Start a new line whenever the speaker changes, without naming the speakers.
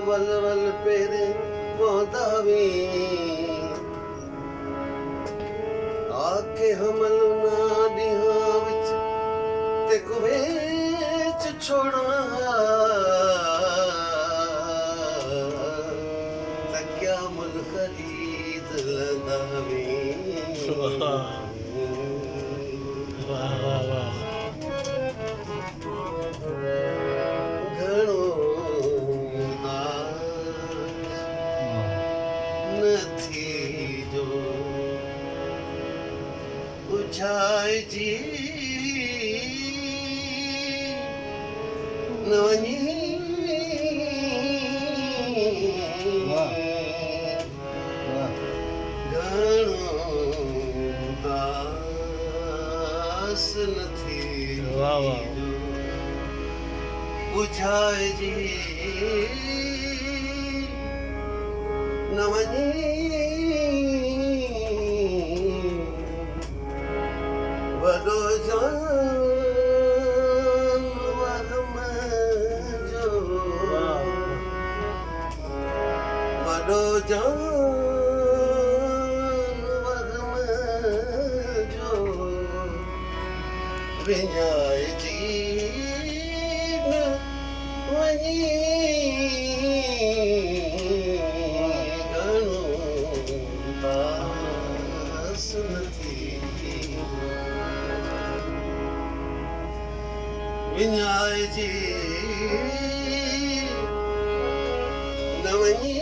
વલવલ પેરે પોદાવી આકે હમલના દિહા which તે કુવેચ છોડવા તક્યા મન ખરીદ લગાવી ઘણો નથી જો પૂછાય જી નવની ઘણો દાસ નથી પૂછાય જી નવની વડો જાન વગમાં જો વડો જાન વગમાં જો વિજય જી વિનાયજી નવની